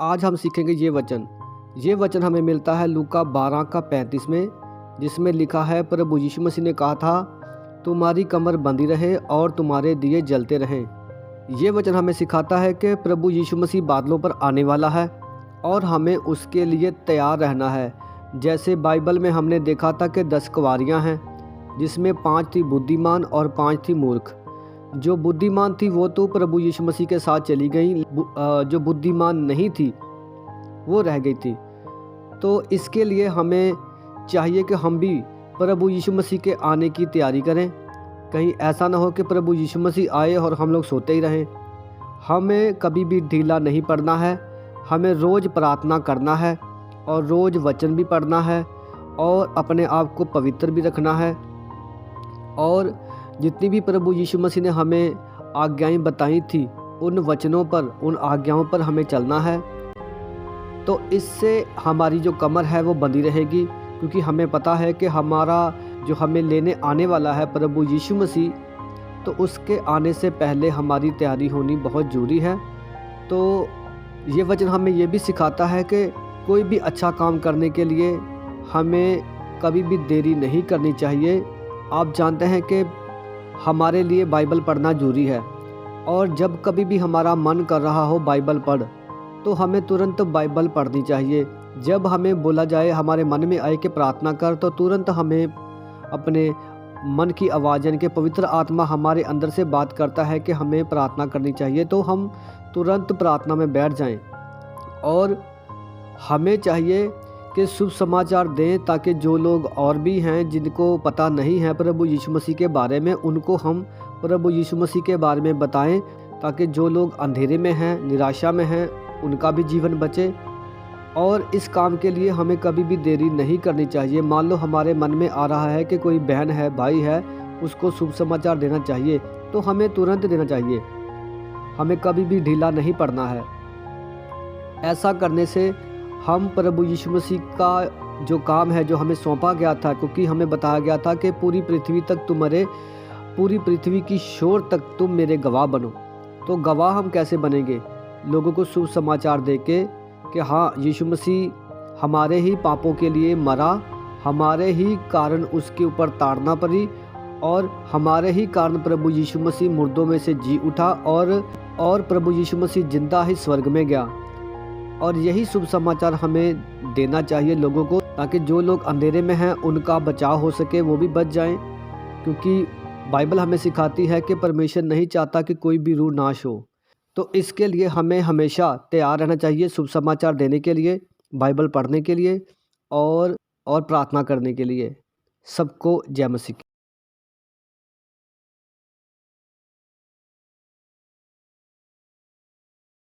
आज हम सीखेंगे ये वचन। ये वचन हमें मिलता है लूका 12 का 35 में, जिसमें लिखा है, प्रभु यीशु मसीह ने कहा था, तुम्हारी कमर बंधी रहे और तुम्हारे दिए जलते रहें। ये वचन हमें सिखाता है कि प्रभु यीशु मसीह बादलों पर आने वाला है और हमें उसके लिए तैयार रहना है। जैसे बाइबल में हमने देखा था कि 10 कुँवारियाँ हैं, जिसमें 5 थी बुद्धिमान और 5 थी मूर्ख। जो बुद्धिमान थी वो तो प्रभु यीशु मसीह के साथ चली गई, जो बुद्धिमान नहीं थी वो रह गई थी। तो इसके लिए हमें चाहिए कि हम भी प्रभु यीशु मसीह के आने की तैयारी करें। कहीं ऐसा ना हो कि प्रभु यीशु मसीह आए और हम लोग सोते ही रहें। हमें कभी भी ढीला नहीं पड़ना है। हमें रोज़ प्रार्थना करना है और रोज़ वचन भी पढ़ना है और अपने आप को पवित्र भी रखना है। और जितनी भी प्रभु यीशु मसीह ने हमें आज्ञाएं बताई थी, उन वचनों पर, उन आज्ञाओं पर हमें चलना है। तो इससे हमारी जो कमर है वो बंधी रहेगी, क्योंकि हमें पता है कि हमारा जो हमें लेने आने वाला है प्रभु यीशु मसीह, तो उसके आने से पहले हमारी तैयारी होनी बहुत ज़रूरी है। तो ये वचन हमें ये भी सिखाता है कि कोई भी अच्छा काम करने के लिए हमें कभी भी देरी नहीं करनी चाहिए। आप जानते हैं कि हमारे लिए बाइबल पढ़ना ज़रूरी है, और जब कभी भी हमारा मन कर रहा हो बाइबल पढ़, तो हमें तुरंत बाइबल पढ़नी चाहिए। जब हमें बोला जाए, हमारे मन में आए कि प्रार्थना कर, तो तुरंत हमें अपने मन की आवाज़, यानी कि पवित्र आत्मा हमारे अंदर से बात करता है कि हमें प्रार्थना करनी चाहिए, तो हम तुरंत प्रार्थना में बैठ जाएं। और हमें चाहिए कि शुभ समाचार दें, ताकि जो लोग और भी हैं जिनको पता नहीं है प्रभु यीशु मसीह के बारे में, उनको हम प्रभु यीशु मसीह के बारे में बताएं, ताकि जो लोग अंधेरे में हैं, निराशा में हैं, उनका भी जीवन बचे। और इस काम के लिए हमें कभी भी देरी नहीं करनी चाहिए। मान लो हमारे मन में आ रहा है कि कोई बहन है, भाई है, उसको शुभ समाचार देना चाहिए, तो हमें तुरंत देना चाहिए। हमें कभी भी ढीला नहीं पड़ना है। ऐसा करने से हम प्रभु यीशु मसीह का जो काम है, जो हमें सौंपा गया था, क्योंकि हमें बताया गया था कि पूरी पृथ्वी की शोर तक तुम मेरे गवाह बनो। तो गवाह हम कैसे बनेंगे? लोगों को शुभ समाचार देके कि हाँ, यीशु मसीह हमारे ही पापों के लिए मरा, हमारे ही कारण उसके ऊपर ताड़ना पड़ी, और हमारे ही कारण प्रभु यीशु मसीह मुर्दों में से जी उठा, और प्रभु यीशु मसीह जिंदा ही स्वर्ग में गया। और यही शुभ समाचार हमें देना चाहिए लोगों को, ताकि जो लोग अंधेरे में हैं उनका बचाव हो सके, वो भी बच जाएं। क्योंकि बाइबल हमें सिखाती है कि परमेश्वर नहीं चाहता कि कोई भी रूह नाश हो। तो इसके लिए हमें हमेशा तैयार रहना चाहिए शुभ समाचार देने के लिए, बाइबल पढ़ने के लिए और प्रार्थना करने के लिए। सबको जय मसीह की।